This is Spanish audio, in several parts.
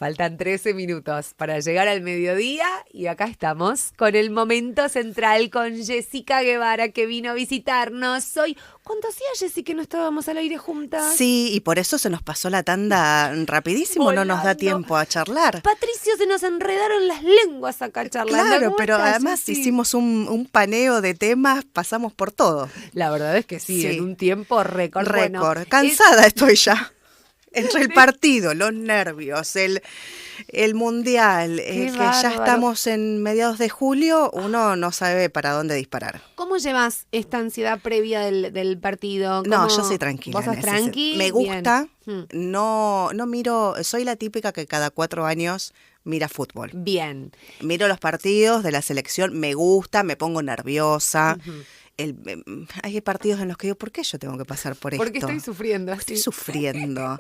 Faltan 13 minutos para llegar al mediodía y acá estamos con el momento central con Jessica Guevara que vino a visitarnos hoy. ¿Cuánto hacía, Jessy, que no estábamos al aire juntas? Sí, y por eso se nos pasó la tanda rapidísimo, Volando. No nos da tiempo a charlar. Patricio, se nos enredaron las lenguas acá charlando. Claro, pero estás, además Jessy? hicimos un paneo de temas, pasamos por todo. La verdad es que sí, Sí. en un tiempo récord. Récord. Bueno, Cansada estoy ya. Entre el partido, los nervios, el mundial, que ya bárbaro. estamos en mediados de julio, uno no sabe para dónde disparar. ¿Cómo llevas esta ansiedad previa del partido? No, ¿Cómo- yo soy tranquila. ¿Vos sos en ese tranqui? Me gusta, Bien. no miro, soy la típica que cada 4 años mira fútbol. Bien. Miro los partidos de la selección, me gusta, me pongo nerviosa. Hay partidos en los que digo, ¿por qué yo tengo que pasar por esto? Porque estoy sufriendo. Estoy sí. sufriendo.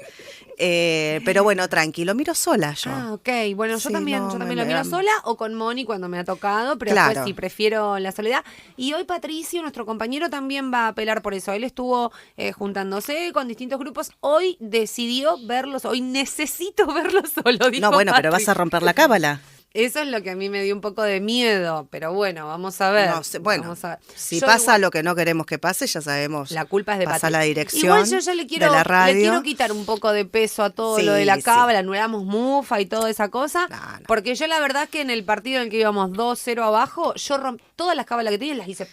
Pero bueno, tranquilo, miro sola yo. Ah, ok. Bueno, yo Sí, también, no, yo me también lo miro da- sola o con Moni cuando me ha tocado, pero Claro. después sí prefiero la soledad. Y hoy Patricio, nuestro compañero, también va a apelar por eso. Él estuvo juntándose con distintos grupos. Hoy decidió verlos, hoy necesito verlos solo, dijo No, bueno, pero vas Patri. a romper la cábala. Eso es lo que a mí me dio un poco de miedo, pero bueno, vamos a ver. No sé, bueno, vamos a ver. si Yo pasa igual- lo que no queremos que pase, ya sabemos. La culpa es de Pasa Patri. la dirección Igual yo ya le quiero, de la radio. le quiero quitar un poco de peso a todo Sí, lo de la sí. cábala, anulamos mufa y toda esa cosa. No, no. Porque yo la verdad que en el partido en el que íbamos 2-0 abajo, yo todas las cábalas que tenía las hice,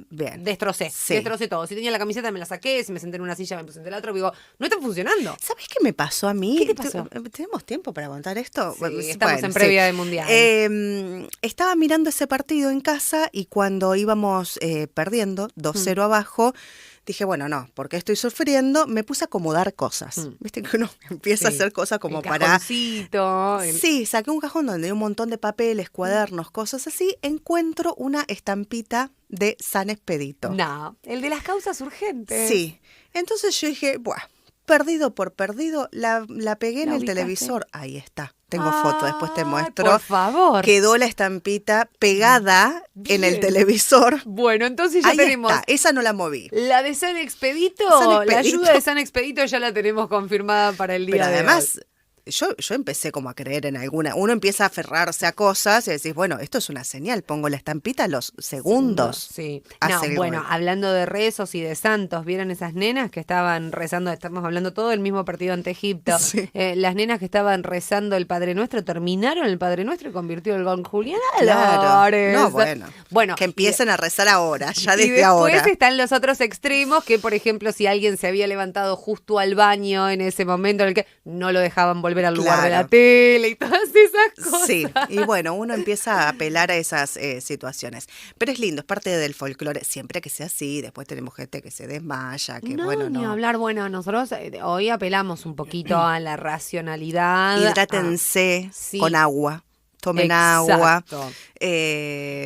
Bien. destrocé Sí. destrocé todo. Si tenía la camiseta me la saqué, si me senté en una silla me puse en la otra, digo, no están funcionando. ¿Sabes qué me pasó a mí? ¿Qué te pasó? ¿Tenemos tiempo para contar esto? Sí, estamos en previa de mundial. Estaba mirando ese partido en casa y cuando íbamos perdiendo 2-0 abajo, dije, bueno, no, porque estoy sufriendo, me puse a acomodar cosas. Viste que uno empieza a Sí. hacer cosas como El para... cajoncito, Sí, saqué un cajón donde hay un montón de papeles, cuadernos, cosas así. Encuentro una estampita de San Expedito. No, el de las causas urgentes. Sí. Entonces yo dije, buah, perdido por perdido, la pegué en ¿La el ubicaste? televisor. Ahí está. Tengo foto, después te Ay, muestro. por favor. Quedó la estampita pegada en el Bien. televisor. Bueno, entonces ya Ahí tenemos está, esa no la moví. la de San Expedito, San la Expedito. ayuda de San Expedito ya la tenemos confirmada para el día Pero de además, hoy. yo empecé como a creer en alguna. Uno empieza a aferrarse a cosas y decís, bueno, esto es una señal. Pongo la estampita a los segundos. Sí. hace No, el bueno, gol. hablando de rezos y de santos, ¿vieron esas nenas que estaban rezando? Estamos hablando todo del mismo partido ante Egipto. Sí. Las nenas que estaban rezando el Padre Nuestro, terminaron el Padre Nuestro y convirtió el gol Julián Claro. Álvarez. No, bueno. Bueno, Que empiecen a rezar ahora, ya y desde después ahora. están los otros extremos que, por ejemplo, si alguien se había levantado justo al baño en ese momento en el que no lo dejaban volver al lugar de la Claro. tele y todas esas cosas. Sí, y bueno, uno empieza a apelar a esas situaciones. Pero es lindo, es parte del folclore. Siempre que sea así, después tenemos gente que se desmaya, que No, bueno, ni no. hablar, bueno, nosotros hoy apelamos un poquito a la racionalidad. Hidrátense sí. con agua. Tomen Exacto. agua.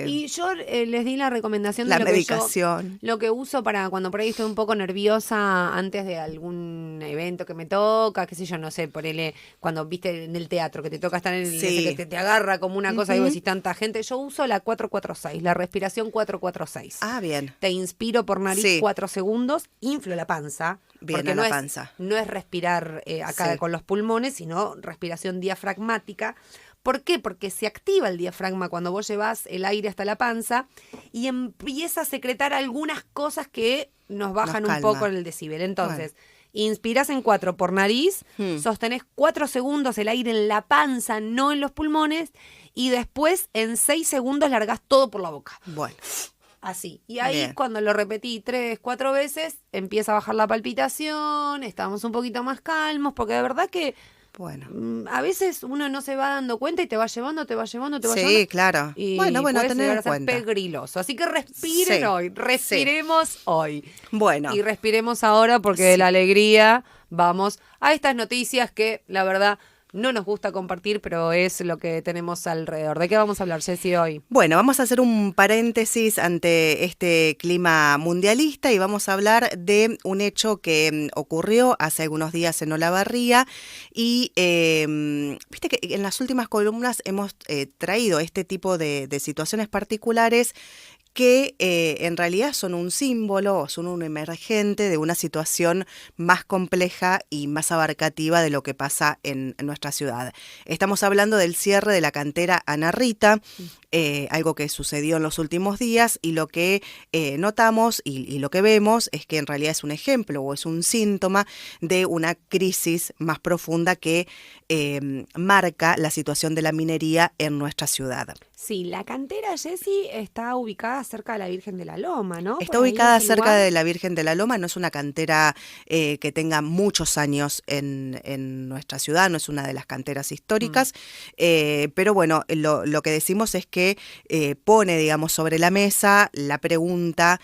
Y yo les di la recomendación de La lo que medicación. lo que uso para cuando por ahí estoy un poco nerviosa antes de algún evento que me toca, qué sé yo, no sé, ponele cuando viste en el teatro que te toca estar en el Sí. ese que te agarra como una cosa y vos decís tanta gente, yo uso la 446, la respiración 446. Ah, bien. Te inspiro por nariz Sí. 4 segundos, inflo la panza. Bien porque a la no panza. No es respirar acá Sí. con los pulmones, sino respiración diafragmática. ¿Por qué? Porque se activa el diafragma cuando vos llevas el aire hasta la panza y empieza a secretar algunas cosas que nos bajan un calma. poco el decibel. Entonces, inspirás en 4 por nariz, sostenés 4 segundos el aire en la panza, no en los pulmones, y después en 6 segundos largás todo por la boca. Bueno, Así. Y ahí Bien. cuando lo repetí 3, 4 veces, empieza a bajar la palpitación, estamos un poquito más calmos, porque de verdad que bueno. a veces uno no se va dando cuenta y te va llevando, te va llevando, te va Sí, llevando. claro. Y Bueno, puede tener llegar en a ser cuenta. pegriloso. Así que respiren Sí, hoy, respiremos hoy. Bueno. Y respiremos ahora porque de la alegría vamos a estas noticias que la verdad no nos gusta compartir, pero es lo que tenemos alrededor. ¿De qué vamos a hablar, Jessy, hoy? Bueno, vamos a hacer un paréntesis ante este clima mundialista y vamos a hablar de un hecho que ocurrió hace algunos días en Olavarría y viste que en las últimas columnas hemos traído este tipo de situaciones particulares que en realidad son un símbolo, son un emergente de una situación más compleja y más abarcativa de lo que pasa en nuestra ciudad. Estamos hablando del cierre de la cantera Ana Rita, algo que sucedió en los últimos días, y lo que notamos y lo que vemos es que en realidad es un ejemplo o es un síntoma de una crisis más profunda que marca la situación de la minería en nuestra ciudad. Sí, la cantera, Jessy, está ubicada cerca de la Virgen de la Loma, ¿no? Está Por ahí ubicada ese cerca lugar. de la Virgen de la Loma, no es una cantera que tenga muchos años en nuestra ciudad, no es una de las canteras históricas, pero bueno, lo que decimos es que pone, digamos, sobre la mesa la pregunta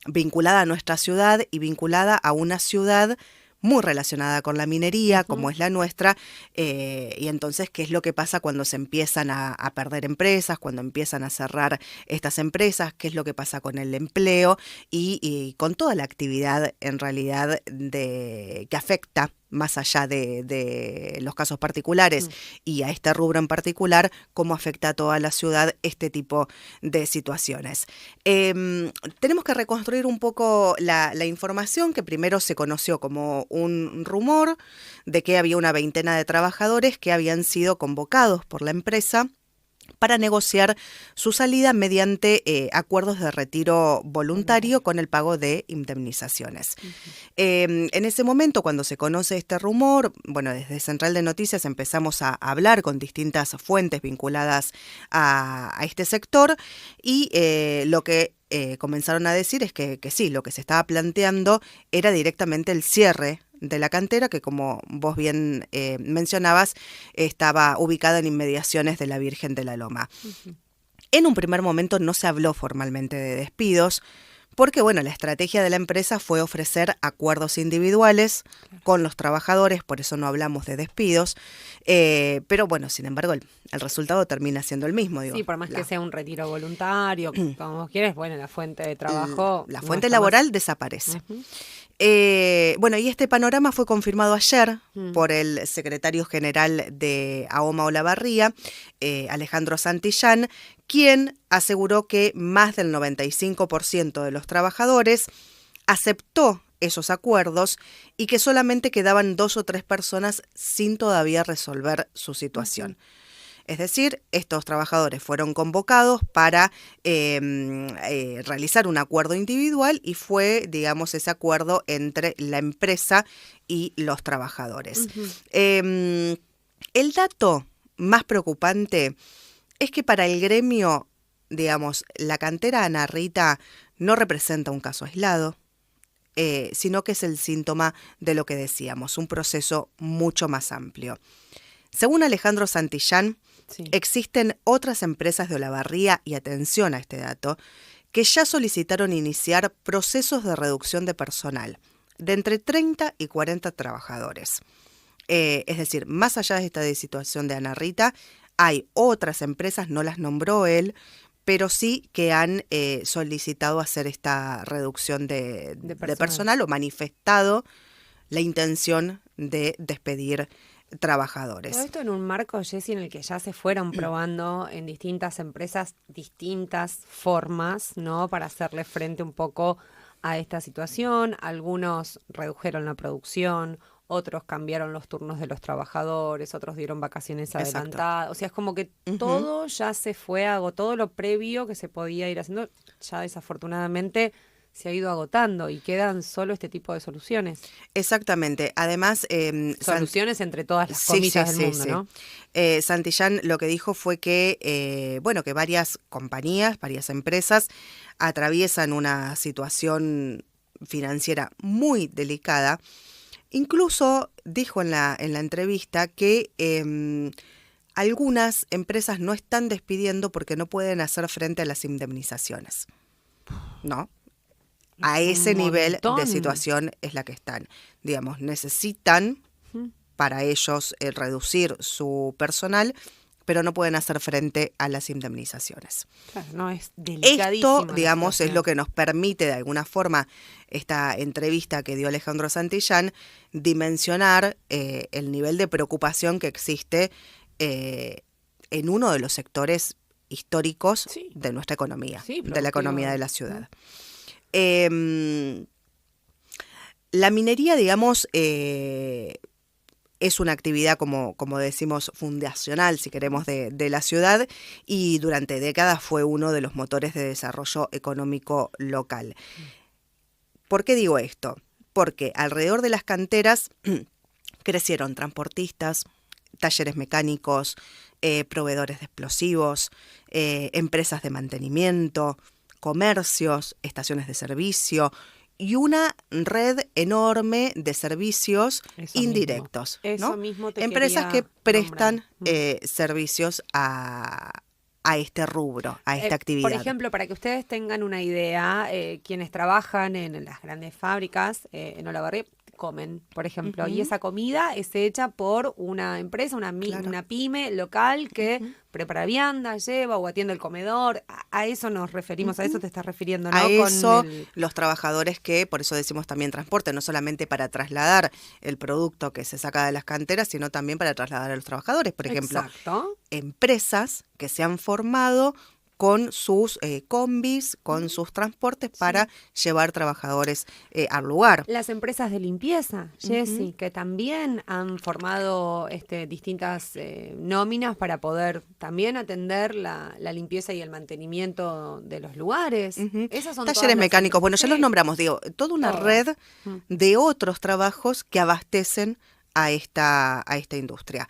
vinculada a nuestra ciudad y vinculada a una ciudad muy relacionada con la minería, como es la nuestra, y entonces, ¿qué es lo que pasa cuando se empiezan a perder empresas, cuando empiezan a cerrar estas empresas? ¿Qué es lo que pasa con el empleo y con toda la actividad, en realidad, que afecta, más allá de los casos particulares y a este rubro en particular, cómo afecta a toda la ciudad este tipo de situaciones? Tenemos que reconstruir un poco la información que primero se conoció como un rumor de que había una veintena de trabajadores que habían sido convocados por la empresa para negociar su salida mediante acuerdos de retiro voluntario con el pago de indemnizaciones. En ese momento, cuando se conoce este rumor, bueno, desde Central de Noticias empezamos a hablar con distintas fuentes vinculadas a este sector y lo que comenzaron a decir es que sí, lo que se estaba planteando era directamente el cierre de la cantera, que como vos bien mencionabas, estaba ubicada en inmediaciones de la Virgen de la Loma. En un primer momento no se habló formalmente de despidos, porque bueno, la estrategia de la empresa fue ofrecer acuerdos individuales con los trabajadores, por eso no hablamos de despidos, pero bueno, sin embargo, el resultado termina siendo el mismo. Digo, Sí, por más que sea un retiro voluntario, como vos quieres, bueno, la fuente de trabajo... La no fuente está laboral más. desaparece. Bueno, y este panorama fue confirmado ayer por el secretario general de AOMA Olavarría, Alejandro Santillán, quien aseguró que más del 95% de los trabajadores aceptó esos acuerdos y que solamente quedaban 2 o 3 personas sin todavía resolver su situación. Es decir, estos trabajadores fueron convocados para realizar un acuerdo individual y fue, digamos, ese acuerdo entre la empresa y los trabajadores. El dato más preocupante es que para el gremio, digamos, la cantera Ana Rita no representa un caso aislado, sino que es el síntoma de lo que decíamos, un proceso mucho más amplio. Según Alejandro Santillán, existen otras empresas de Olavarría, y atención a este dato, que ya solicitaron iniciar procesos de reducción de personal de entre 30 y 40 trabajadores. Es decir, más allá de esta situación de Ana Rita, hay otras empresas, no las nombró él, pero sí que han solicitado hacer esta reducción de personal o manifestado la intención de despedir trabajadores. Todo esto en un marco, Jessy, en el que ya se fueron probando en distintas empresas distintas formas, ¿no? Para hacerle frente un poco a esta situación. Algunos redujeron la producción, otros cambiaron los turnos de los trabajadores, otros dieron vacaciones adelantadas. O sea, es como que todo ya se fue, todo lo previo que se podía ir haciendo, ya desafortunadamente se ha ido agotando y quedan solo este tipo de soluciones. Exactamente. Además... soluciones entre todas las comillas del mundo, ¿no? Santillán lo que dijo fue que, bueno, que varias compañías, varias empresas atraviesan una situación financiera muy delicada. Incluso dijo en la entrevista que algunas empresas no están despidiendo porque no pueden hacer frente a las indemnizaciones, ¿no? A ese nivel de situación es la que están. Digamos, necesitan para ellos reducir su personal, pero no pueden hacer frente a las indemnizaciones. Claro, no, es delicadísima. Esto, digamos, es lo que nos permite de alguna forma esta entrevista que dio Alejandro Santillán dimensionar el nivel de preocupación que existe en uno de los sectores históricos Sí. de nuestra economía, Sí, de la economía de la productivo. ciudad. La minería, digamos, es una actividad, como decimos, fundacional, si queremos, de la ciudad, y durante décadas fue uno de los motores de desarrollo económico local. ¿Por qué digo esto? Porque alrededor de las canteras crecieron transportistas, talleres mecánicos, proveedores de explosivos, empresas de mantenimiento, comercios, estaciones de servicio y una red enorme de servicios Eso indirectos, mismo. ¿no? Eso mismo te Empresas que quería prestan nombrar. servicios a este rubro, a esta Por actividad. ejemplo, para que ustedes tengan una idea, quienes trabajan en las grandes fábricas en Olavarría comen, por ejemplo, y Ujú, esa comida es hecha por una empresa, claro. una pyme local que Ujú. prepara viandas, lleva o atiende el comedor. A eso nos referimos, a eso Ujú. te estás refiriendo, A ¿no? Con eso, el... los trabajadores que, por eso decimos también transporte, no solamente para trasladar el producto que se saca de las canteras, sino también para trasladar a los trabajadores. Por ejemplo, Exacto. empresas que se han formado con sus combis, con sus transportes para llevar trabajadores al lugar. Las empresas de limpieza, Ujú. Jessy, que también han formado distintas nóminas para poder también atender la limpieza y el mantenimiento de los lugares. Ujú. Esas son todas Talleres las mecánicos, empresas. bueno, ya los Sí, nombramos, digo, toda una todo. red Mm. de otros trabajos que abastecen a esta industria,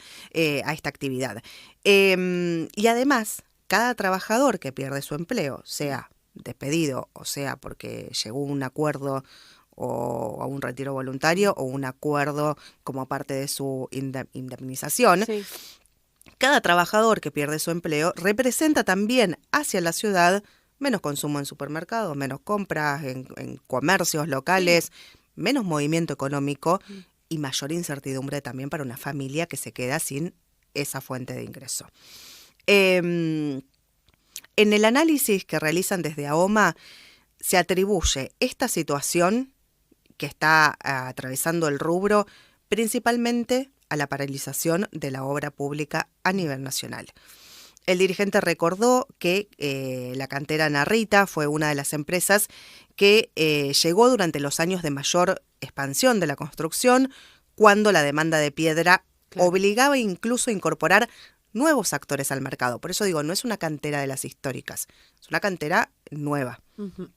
a esta actividad. Y además, cada trabajador que pierde su empleo, sea despedido, o sea porque llegó a un acuerdo o a un retiro voluntario o un acuerdo como parte de su indemnización, Sí. cada trabajador que pierde su empleo representa también hacia la ciudad menos consumo en supermercados, menos compras en comercios Sí. locales, menos movimiento económico y mayor incertidumbre también para una familia que se queda sin esa fuente de ingreso. En el análisis que realizan desde AOMA se atribuye esta situación que está atravesando el rubro principalmente a la paralización de la obra pública a nivel nacional. El dirigente recordó que la cantera Narrita fue una de las empresas que llegó durante los años de mayor expansión de la construcción, cuando la demanda de piedra Claro. obligaba incluso a incorporar nuevos actores al mercado. Por eso digo, no es una cantera de las históricas, es una cantera nueva. Ujú.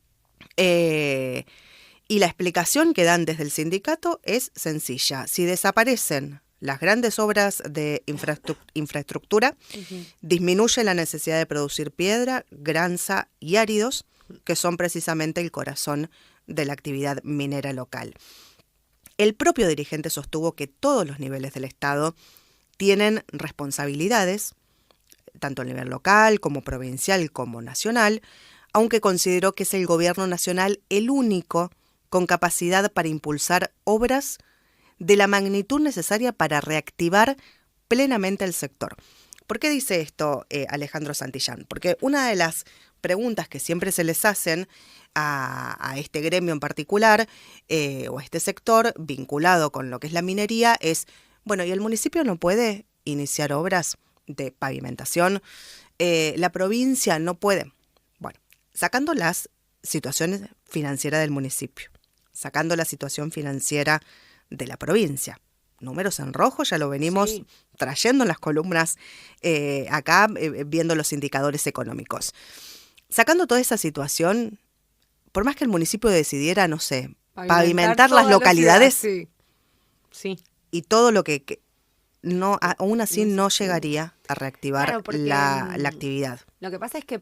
Y la explicación que dan desde el sindicato es sencilla. Si desaparecen las grandes obras de infraestructura, disminuye la necesidad de producir piedra, granza y áridos, que son precisamente el corazón de la actividad minera local. El propio dirigente sostuvo que todos los niveles del Estado tienen responsabilidades, tanto a nivel local como provincial como nacional, aunque consideró que es el gobierno nacional el único con capacidad para impulsar obras de la magnitud necesaria para reactivar plenamente el sector. ¿Por qué dice esto Alejandro Santillán? Porque una de las preguntas que siempre se les hacen a este gremio en particular o a este sector vinculado con lo que es la minería es, bueno, ¿y el municipio no puede iniciar obras de pavimentación? La provincia no puede. Bueno, sacando las situaciones financieras del municipio, sacando la situación financiera de la provincia. Números en rojo, ya lo venimos trayendo en las columnas acá, viendo los indicadores económicos. Sacando toda esa situación, por más que el municipio decidiera, no sé, pavimentar las localidades Sí. y todo lo que no, aún así No no se pudo. llegaría a reactivar Claro, porque la actividad. lo que pasa es que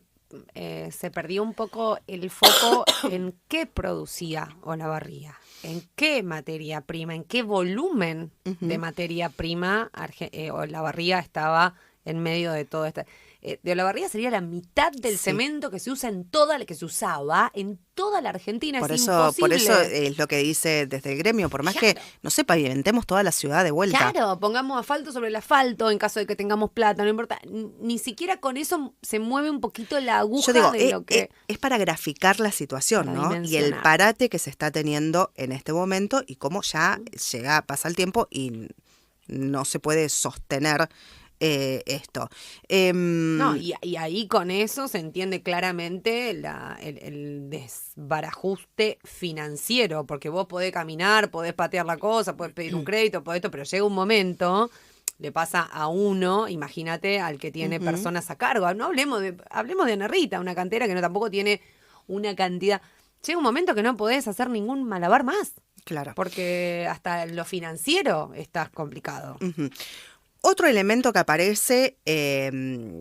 se perdió un poco el foco en qué producía Olavarría, en qué materia prima, en qué volumen de materia prima Olavarría estaba en medio de todo esto. De Olavarría sería la mitad del Sí. cemento que se usa que se usaba en toda la Argentina. Por Es eso imposible. es lo que dice desde el gremio, por más que, Claro. no sé, pavimentemos toda la ciudad de vuelta. Claro, pongamos asfalto sobre el asfalto en caso de que tengamos plata, no importa. Ni siquiera con eso se mueve un poquito la aguja Yo digo, de lo que... es para graficar la situación, Para ¿no? Y el dimensionar. parate que se está teniendo en este momento y cómo ya pasa el tiempo y no se puede sostener esto. No, y ahí con eso se entiende claramente el desbarajuste financiero, porque vos podés caminar, podés patear la cosa, podés pedir un crédito, podés esto, pero llega un momento, le pasa a uno, imagínate al que tiene personas a cargo. No hablemos de Ana Rita, una cantera que no tampoco tiene una cantidad. Llega un momento que no podés hacer ningún malabar más. Claro. Porque hasta en lo financiero estás complicado. Otro elemento que aparece,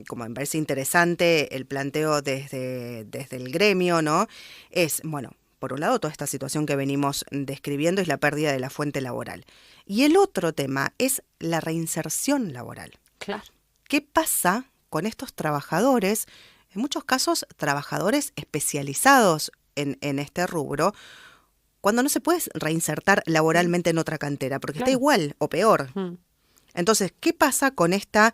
como me parece interesante el planteo desde el gremio, ¿no? Es, bueno, por un lado, toda esta situación que venimos describiendo es la pérdida de la fuente laboral. Y el otro tema es la reinserción laboral. Claro. ¿Qué pasa con estos trabajadores? En muchos casos, trabajadores especializados en este rubro, cuando no se puede reinsertar laboralmente en otra cantera, porque está igual o peor. Entonces, ¿qué pasa con estas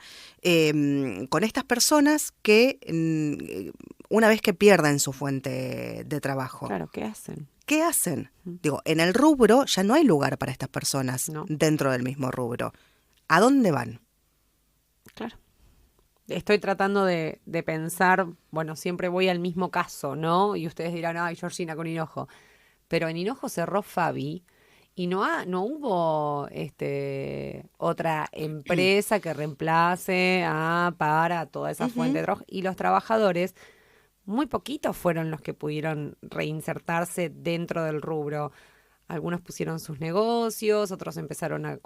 personas que una vez que pierden su fuente de trabajo? Claro, ¿qué hacen? ¿Qué hacen? Digo, en el rubro ya no hay lugar para estas personas dentro del mismo rubro. ¿A dónde van? Claro. Estoy tratando de pensar, bueno, siempre voy al mismo caso, ¿no? Y ustedes dirán, ay, Georgina con Hinojo. Pero en Hinojo cerró Fabi y no hubo otra empresa que reemplace para toda esa fuente de trabajo. Y los trabajadores, muy poquitos fueron los que pudieron reinsertarse dentro del rubro. Algunos pusieron sus negocios, otros empezaron a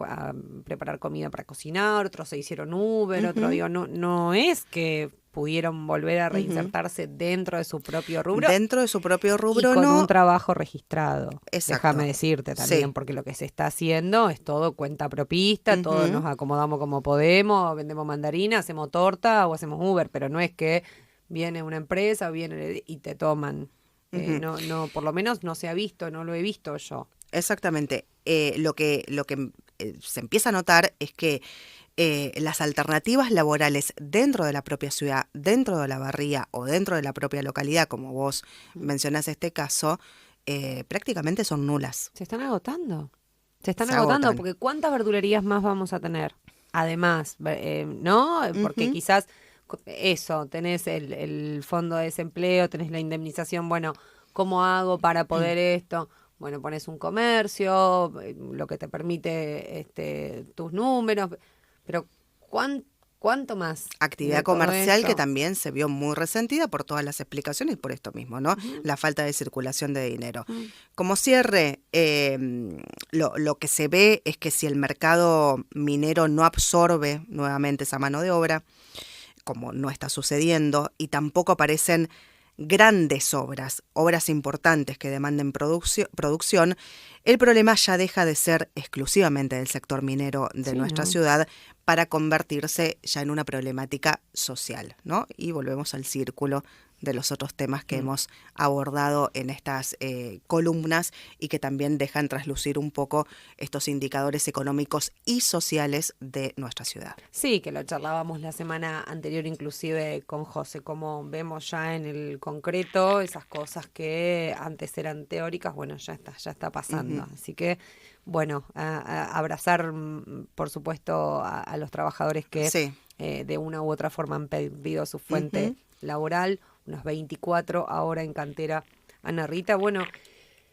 preparar comida para cocinar, otros se hicieron Uber, otros no es que pudieron volver a reinsertarse dentro de su propio rubro. Dentro de su propio rubro, y con un trabajo registrado. Exacto. Déjame decirte también, porque lo que se está haciendo es todo cuenta propista, todos nos acomodamos como podemos, vendemos mandarina, hacemos torta o hacemos Uber, pero no es que viene una empresa viene y te toman. No, por lo menos no se ha visto, no lo he visto yo. Exactamente. Lo que se empieza a notar es que las alternativas laborales dentro de la propia ciudad, dentro de la barría o dentro de la propia localidad, como vos mencionás este caso, prácticamente son nulas. Se están agotando. Se están agotando porque ¿cuántas verdulerías más vamos a tener? Además, ¿no? Porque quizás eso, tenés el fondo de desempleo, tenés la indemnización, bueno, ¿cómo hago para poder esto? Bueno, pones un comercio, lo que te permite tus números, pero ¿cuánto más? Actividad comercial que también se vio muy resentida por todas las explicaciones, por esto mismo, ¿no? La falta de circulación de dinero. Como cierre, lo que se ve es que si el mercado minero no absorbe nuevamente esa mano de obra, como no está sucediendo, y tampoco aparecen grandes obras importantes que demanden producción, el problema ya deja de ser exclusivamente del sector minero de nuestra ciudad para convertirse ya en una problemática social, ¿no? Y volvemos al círculo de los otros temas que hemos abordado en estas columnas y que también dejan traslucir un poco estos indicadores económicos y sociales de nuestra ciudad. Sí, que lo charlábamos la semana anterior inclusive con José, como vemos ya en el concreto esas cosas que antes eran teóricas, bueno, ya está pasando. Así que, bueno, a abrazar, por supuesto, a los trabajadores que de una u otra forma han perdido su fuente laboral, unos 24 ahora en cantera Ana Rita. Bueno,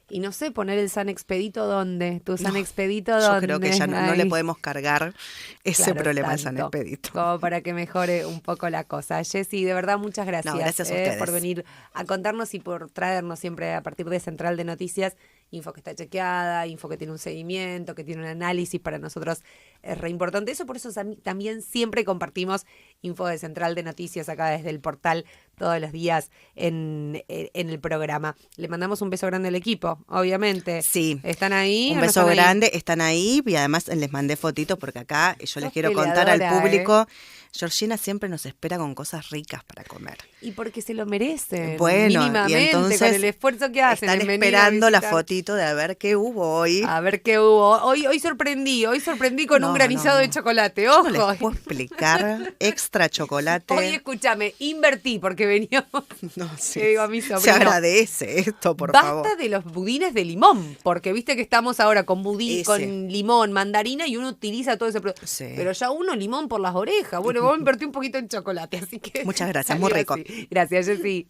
y no sé, poner el San Expedito ¿dónde? ¿Tu San Expedito dónde? Yo creo que ya no le podemos cargar ese problema al San Expedito. Como para que mejore un poco la cosa. Jessy, de verdad, muchas gracias, gracias a ustedes por venir a contarnos y por traernos siempre a partir de Central de Noticias info que está chequeada, info que tiene un seguimiento, que tiene un análisis. Para nosotros es re importante eso, por eso también siempre compartimos info de Central de Noticias acá desde el portal todos los días en el programa. Le mandamos un beso grande al equipo, obviamente. Sí. ¿Están ahí? Un beso grande, están ahí y además les mandé fotitos porque acá yo les quiero contar al público, Georgina siempre nos espera con cosas ricas para comer. Y porque se lo merecen, bueno, mínimamente, y entonces con el esfuerzo que hacen. Están esperando la fotito poquito de a ver qué hubo hoy. A ver qué hubo. Hoy sorprendí con un granizado de chocolate. Ojo. No les puedo explicar. Extra chocolate. Hoy escúchame, invertí porque veníamos. No, sí. Le digo a mi sobrino, Se agradece esto, por favor. basta de los budines de limón, porque viste que estamos ahora con Ese. con limón, mandarina y uno utiliza todo ese producto. Sí. Pero ya uno limón por las orejas. Bueno, vos invertí un poquito en chocolate, así que. Muchas gracias, salió muy rico. así. Gracias, Jessy.